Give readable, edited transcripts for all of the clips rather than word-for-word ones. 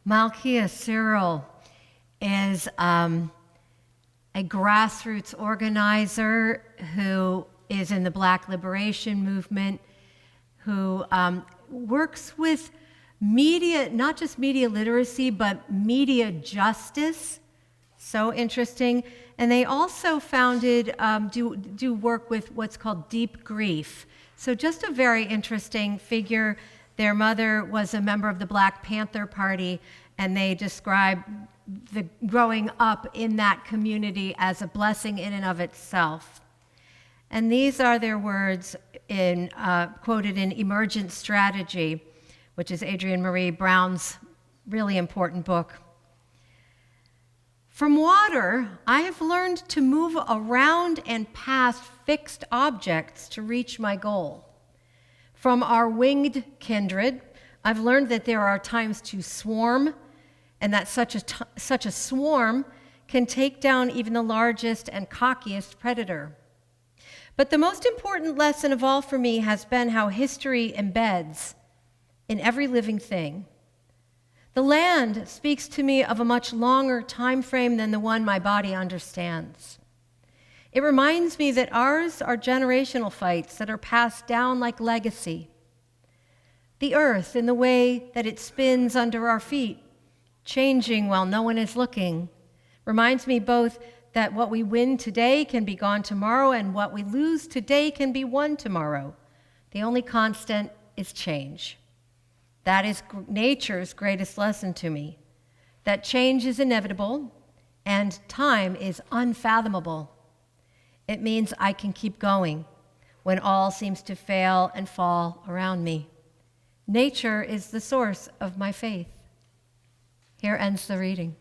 Malkia Cyril is a grassroots organizer who is in the Black liberation movement, who works with media, not just media literacy, but media justice. So interesting. And they also founded, do work with what's called deep grief. So just a very interesting figure. Their mother was a member of the Black Panther Party, and they describe the growing up in that community as a blessing in and of itself. And these are their words quoted in Emergent Strategy, which is Adrienne Marie Brown's really important book. From water, I have learned to move around and past fixed objects to reach my goal. From our winged kindred, I've learned that there are times to swarm, and that such a swarm can take down even the largest and cockiest predator. But the most important lesson of all for me has been how history embeds in every living thing. The land speaks to me of a much longer time frame than the one my body understands. It reminds me that ours are generational fights that are passed down like legacy. The earth, in the way that it spins under our feet, changing while no one is looking, reminds me both that what we win today can be gone tomorrow, and what we lose today can be won tomorrow. The only constant is change. That is nature's greatest lesson to me, that change is inevitable and time is unfathomable. It means I can keep going when all seems to fail and fall around me. Nature is the source of my faith. Here ends the reading.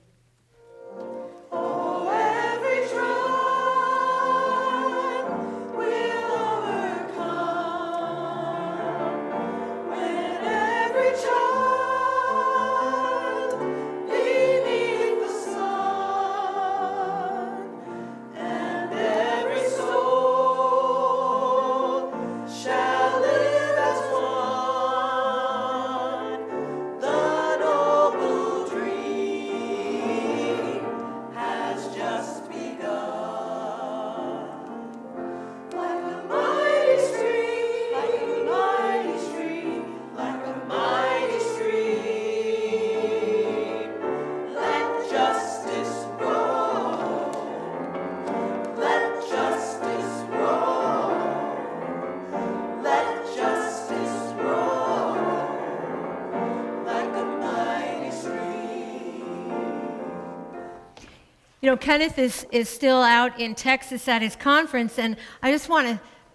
You know, Kenneth is still out in Texas at his conference, and I just want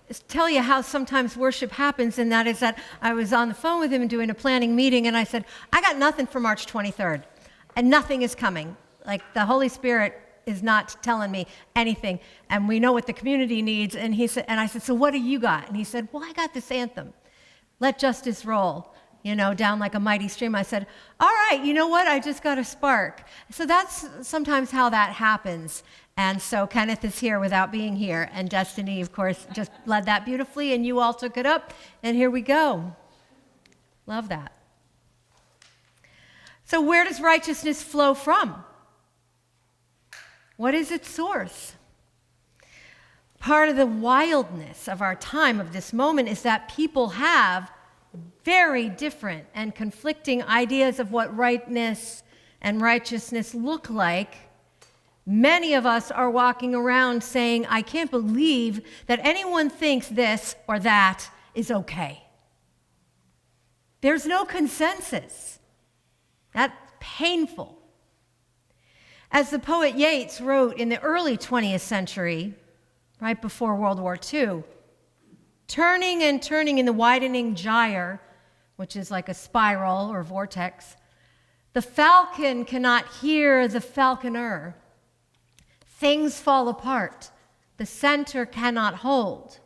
to tell you how sometimes worship happens, and that is that I was on the phone with him and doing a planning meeting, and I said, I got nothing for March 23rd, and nothing is coming. Like, the Holy Spirit is not telling me anything, and we know what the community needs, and I said, so what do you got? And he said, well, I got this anthem, Let Justice Roll. You know, down like a mighty stream. I said, all right, you know what? I just got a spark. So that's sometimes how that happens. And so Kenneth is here without being here. And Destiny, of course, just led that beautifully, and you all took it up. And here we go. Love that. So where does righteousness flow from? What is its source? Part of the wildness of our time, of this moment, is that people have very different and conflicting ideas of what rightness and righteousness look like. Many of us are walking around saying, I can't believe that anyone thinks this or that is okay. There's no consensus. That's painful. As the poet Yeats wrote in the early 20th century, right before World War II, turning and turning in the widening gyre, which is like a spiral or vortex, the falcon cannot hear the falconer. Things fall apart. The center cannot hold.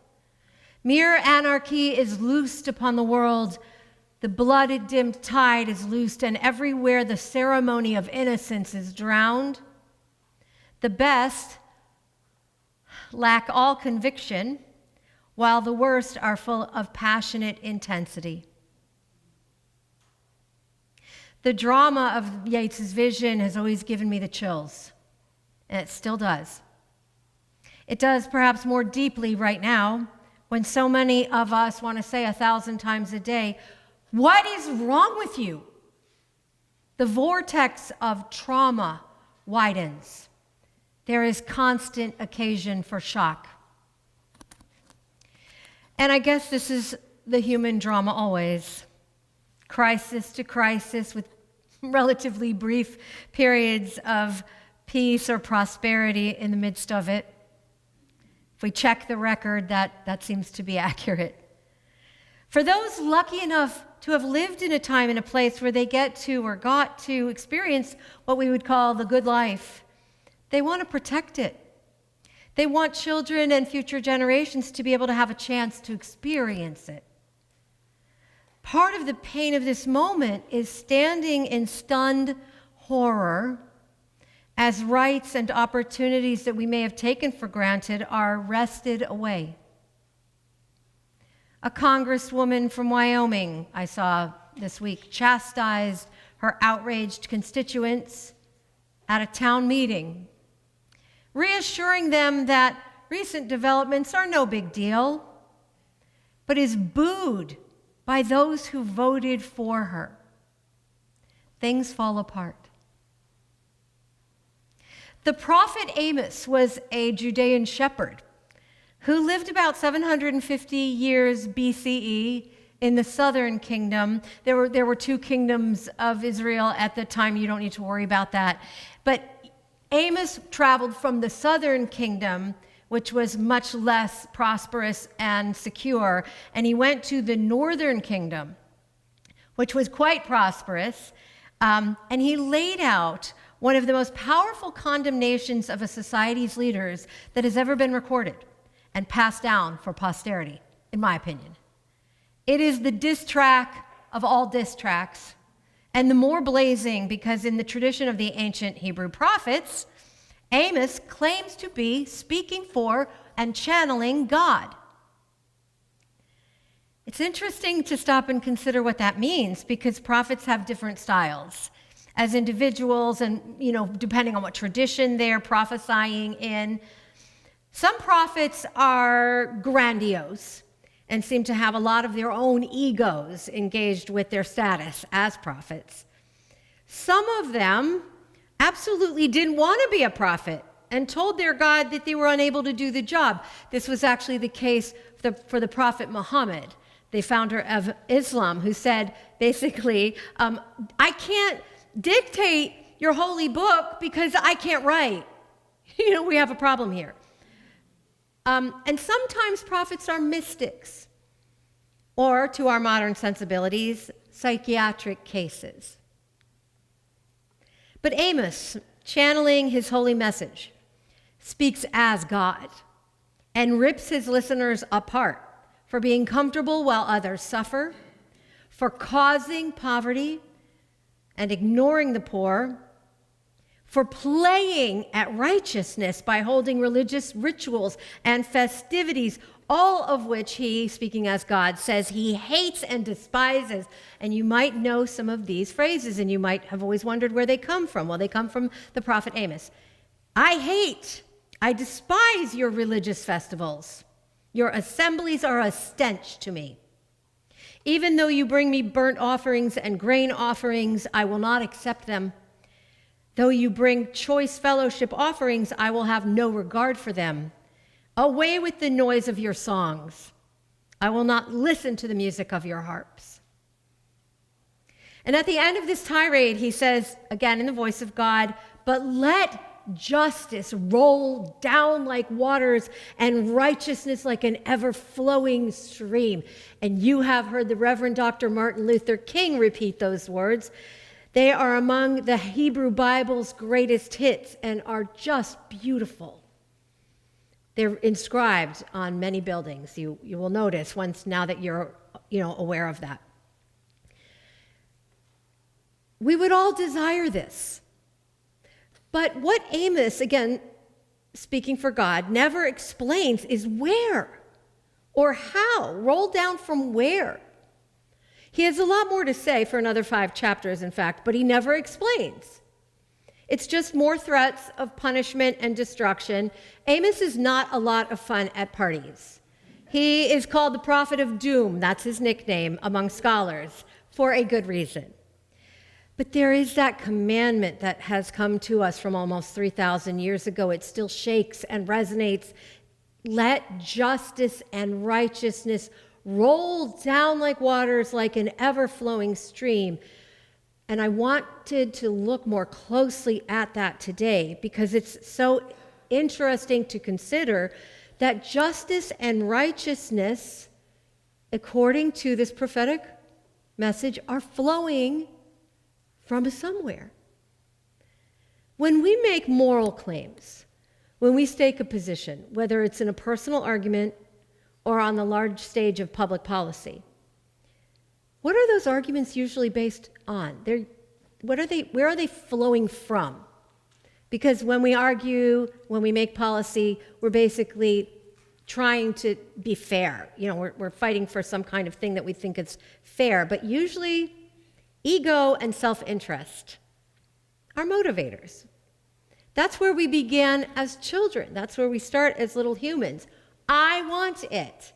Mere anarchy is loosed upon the world. The blood-dimmed tide is loosed, and everywhere the ceremony of innocence is drowned. The best lack all conviction, while the worst are full of passionate intensity. The drama of Yeats's vision has always given me the chills, and it still does. It does perhaps more deeply right now when so many of us want to say 1,000 times a day, "What is wrong with you?" The vortex of trauma widens. There is constant occasion for shock. And I guess this is the human drama always. Crisis to crisis with relatively brief periods of peace or prosperity in the midst of it. If we check the record, that seems to be accurate. For those lucky enough to have lived in a time and a place where they get to or got to experience what we would call the good life, they want to protect it. They want children and future generations to be able to have a chance to experience it. Part of the pain of this moment is standing in stunned horror as rights and opportunities that we may have taken for granted are wrested away. A congresswoman from Wyoming, I saw this week, chastised her outraged constituents at a town meeting, reassuring them that recent developments are no big deal, but is booed by those who voted for her. Things fall apart. The prophet Amos was a Judean shepherd who lived about 750 years BCE in the southern kingdom. There were two kingdoms of Israel at the time. You don't need to worry about that. But Amos traveled from the southern kingdom, which was much less prosperous and secure, and he went to the northern kingdom, which was quite prosperous, and he laid out one of the most powerful condemnations of a society's leaders that has ever been recorded and passed down for posterity, in my opinion. It is the diss track of all diss tracks, and the more blazing because in the tradition of the ancient Hebrew prophets, Amos claims to be speaking for and channeling God. It's interesting to stop and consider what that means because prophets have different styles as individuals and, depending on what tradition they're prophesying in. Some prophets are grandiose and seem to have a lot of their own egos engaged with their status as prophets. Some of them absolutely didn't want to be a prophet and told their God that they were unable to do the job. This was actually the case for the prophet Muhammad, the founder of Islam, who said, basically, I can't dictate your holy book because I can't write. We have a problem here. And sometimes prophets are mystics, or to our modern sensibilities, psychiatric cases. But Amos, channeling his holy message, speaks as God and rips his listeners apart for being comfortable while others suffer, for causing poverty and ignoring the poor, for playing at righteousness by holding religious rituals and festivities, all of which he, speaking as God, says he hates and despises. And you might know some of these phrases, and you might have always wondered where they come from. Well, they come from the prophet Amos. I despise your religious festivals. Your assemblies are a stench to me. Even though you bring me burnt offerings and grain offerings, I will not accept them. Though you bring choice fellowship offerings, I will have no regard for them. Away with the noise of your songs. I will not listen to the music of your harps. And at the end of this tirade, he says, again in the voice of God, but let justice roll down like waters and righteousness like an ever-flowing stream. And you have heard the Reverend Dr. Martin Luther King repeat those words. They are among the Hebrew Bible's greatest hits and are just beautiful. They're inscribed on many buildings. You will notice now that you're aware of that. We would all desire this. But what Amos, again, speaking for God, never explains is where or how. Roll down from where? He has a lot more to say for another 5 chapters, in fact, but he never explains. It's just more threats of punishment and destruction. Amos is not a lot of fun at parties. He is called the prophet of doom, that's his nickname among scholars, for a good reason. But there is that commandment that has come to us from almost 3,000 years ago. It still shakes and resonates. Let justice and righteousness roll down like waters, like an ever-flowing stream. And I wanted to look more closely at that today because it's so interesting to consider that justice and righteousness, according to this prophetic message, are flowing from somewhere. When we make moral claims, when we stake a position, whether it's in a personal argument or on the large stage of public policy, what are those arguments usually based on? Where are they flowing from? Because when we argue, when we make policy, we're basically trying to be fair. We're fighting for some kind of thing that we think is fair, but usually ego and self-interest are motivators. That's where we began as children. That's where we start as little humans. I want it.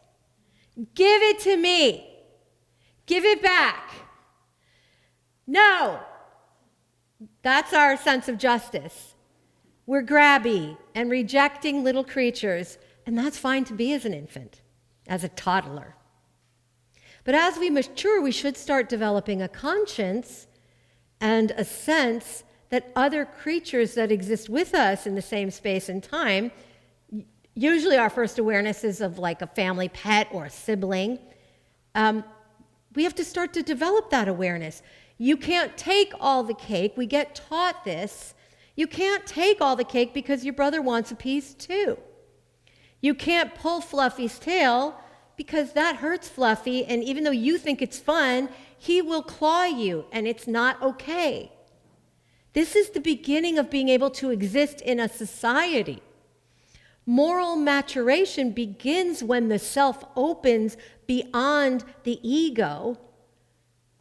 Give it to me. Give it back. No. That's our sense of justice. We're grabby and rejecting little creatures, and that's fine to be as an infant, as a toddler. But as we mature, we should start developing a conscience and a sense that other creatures that exist with us in the same space and time, usually our first awareness is of like a family pet or a sibling. We have to start to develop that awareness. You can't take all the cake. We get taught this. You can't take all the cake because your brother wants a piece too. You can't pull Fluffy's tail because that hurts Fluffy, and even though you think it's fun, he will claw you, and it's not okay. This is the beginning of being able to exist in a society. Moral maturation begins when the self opens beyond the ego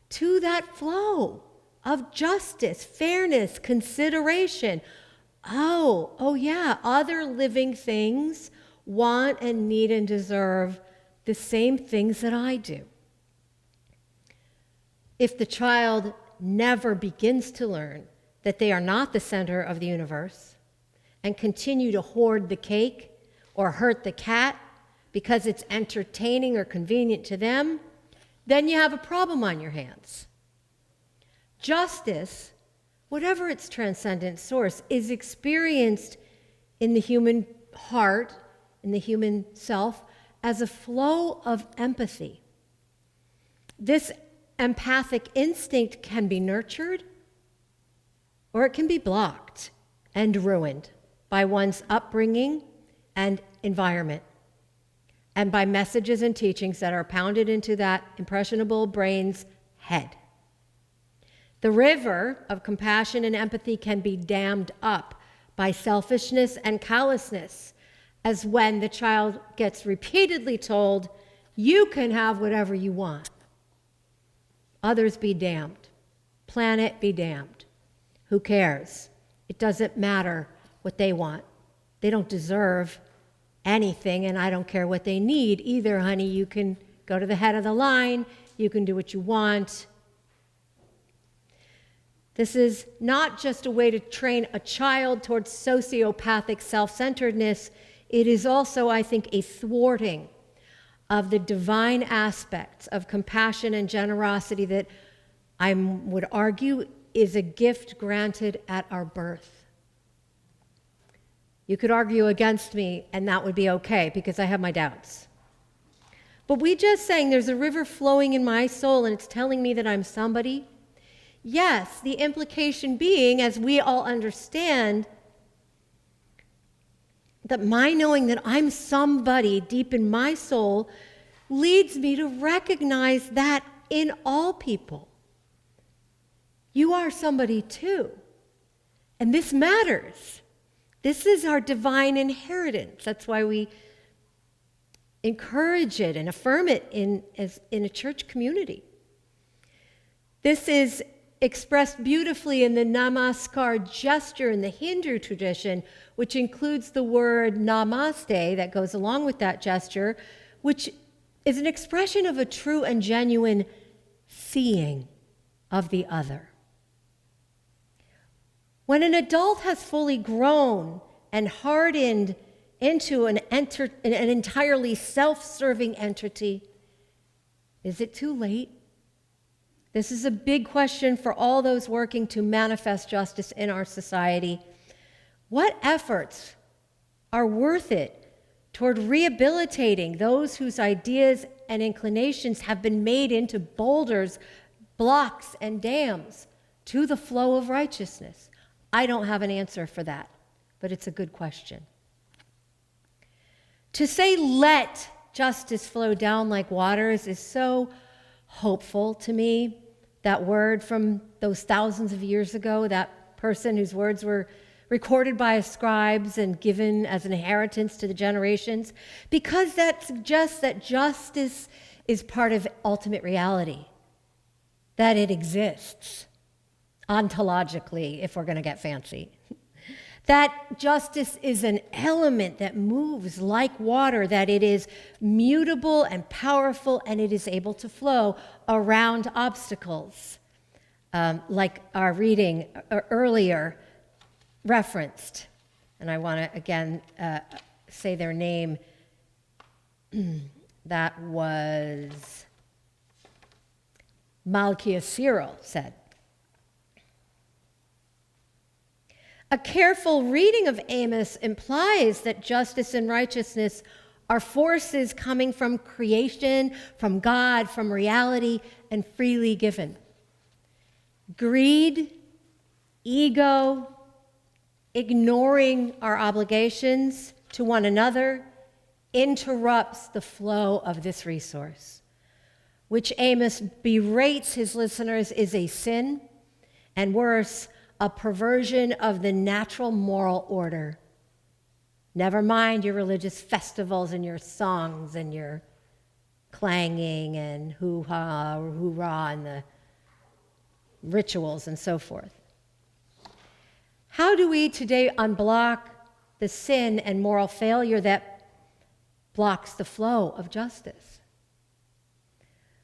to that flow of justice, fairness, consideration. Oh yeah, other living things want and need and deserve the same things that I do. If the child never begins to learn that they are not the center of the universe and continue to hoard the cake or hurt the cat because it's entertaining or convenient to them, then you have a problem on your hands. Justice, whatever its transcendent source, is experienced in the human heart, in the human self, as a flow of empathy. This empathic instinct can be nurtured or it can be blocked and ruined by one's upbringing and environment, and by messages and teachings that are pounded into that impressionable brain's head. The river of compassion and empathy can be dammed up by selfishness and callousness, as when the child gets repeatedly told, you can have whatever you want. Others be damned. Planet be damned. Who cares? It doesn't matter what they want. They don't deserve anything, and I don't care what they need either, honey. You can go to the head of the line. You can do what you want. This is not just a way to train a child towards sociopathic self-centeredness. It is also, I think, a thwarting of the divine aspects of compassion and generosity that I would argue is a gift granted at our birth. You could argue against me, and that would be okay, because I have my doubts. But we just sang, there's a river flowing in my soul, and it's telling me that I'm somebody. Yes, the implication being, as we all understand, that my knowing that I'm somebody deep in my soul leads me to recognize that in all people. You are somebody too. And this matters. This is our divine inheritance. That's why we encourage it and affirm it in a church community. This is expressed beautifully in the namaskar gesture in the Hindu tradition, which includes the word namaste that goes along with that gesture, which is an expression of a true and genuine seeing of the other. When an adult has fully grown and hardened into an entirely self-serving entity, is it too late? This is a big question for all those working to manifest justice in our society. What efforts are worth it toward rehabilitating those whose ideas and inclinations have been made into boulders, blocks, and dams to the flow of righteousness? I don't have an answer for that, but it's a good question. To say, let justice flow down like waters is so hopeful to me. That word from those thousands of years ago, that person whose words were recorded by scribes and given as an inheritance to the generations, because that suggests that justice is part of ultimate reality, that it exists ontologically, if we're going to get fancy. That justice is an element that moves like water, that it is mutable and powerful, and it is able to flow around obstacles, like our reading earlier referenced. And I want to, again, say their name. That was Malkia Cyril said. A careful reading of Amos implies that justice and righteousness are forces coming from creation, from God, from reality, and freely given. Greed, ego, ignoring our obligations to one another interrupts the flow of this resource, which Amos berates his listeners is a sin, and worse, a perversion of the natural moral order. Never mind your religious festivals and your songs and your clanging and hoo-ha or hoorah and the rituals and so forth. How do we today unblock the sin and moral failure that blocks the flow of justice?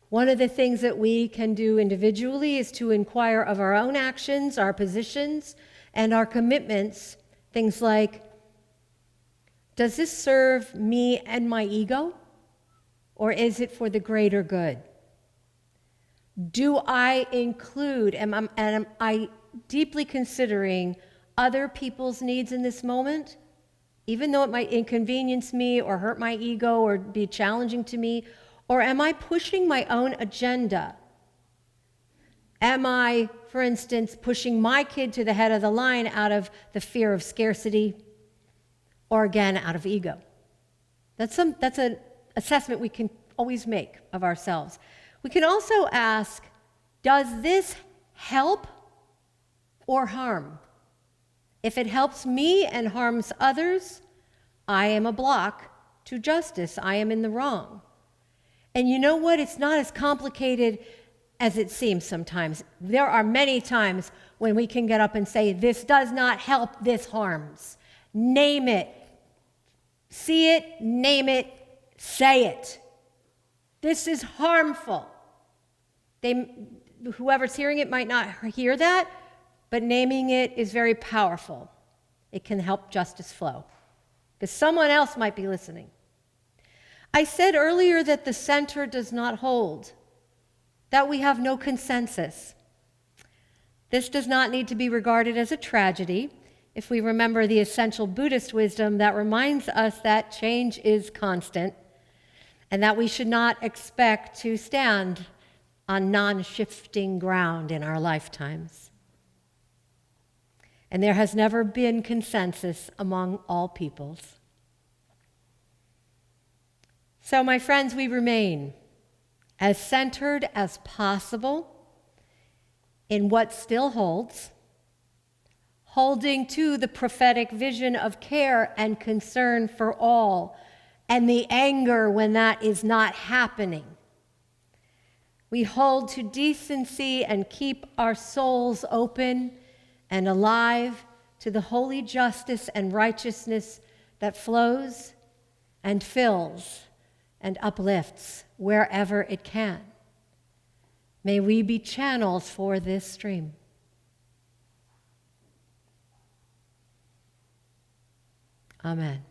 One of the things that we can do individually is to inquire of our own actions, our positions, and our commitments. Things like, does this serve me and my ego? Or is it for the greater good? Do I include, am I deeply considering other people's needs in this moment, even though it might inconvenience me or hurt my ego or be challenging to me? Or am I pushing my own agenda? Am I, for instance, pushing my kid to the head of the line out of the fear of scarcity, or again, out of ego? That's an assessment we can always make of ourselves. We can also ask, does this help or harm? If it helps me and harms others, I am a block to justice. I am in the wrong. And you know what? It's not as complicated as it seems sometimes. There are many times when we can get up and say, this does not help, this harms. Name it. See it, name it, say it. This is harmful. Whoever's hearing it might not hear that, but naming it is very powerful. It can help justice flow, because someone else might be listening. I said earlier that the center does not hold, that we have no consensus. This does not need to be regarded as a tragedy if we remember the essential Buddhist wisdom that reminds us that change is constant and that we should not expect to stand on non-shifting ground in our lifetimes. And there has never been consensus among all peoples. So, my friends, we remain as centered as possible in what still holds, holding to the prophetic vision of care and concern for all, and the anger when that is not happening. We hold to decency and keep our souls open and alive to the holy justice and righteousness that flows and fills and uplifts wherever it can. May we be channels for this stream. Amen.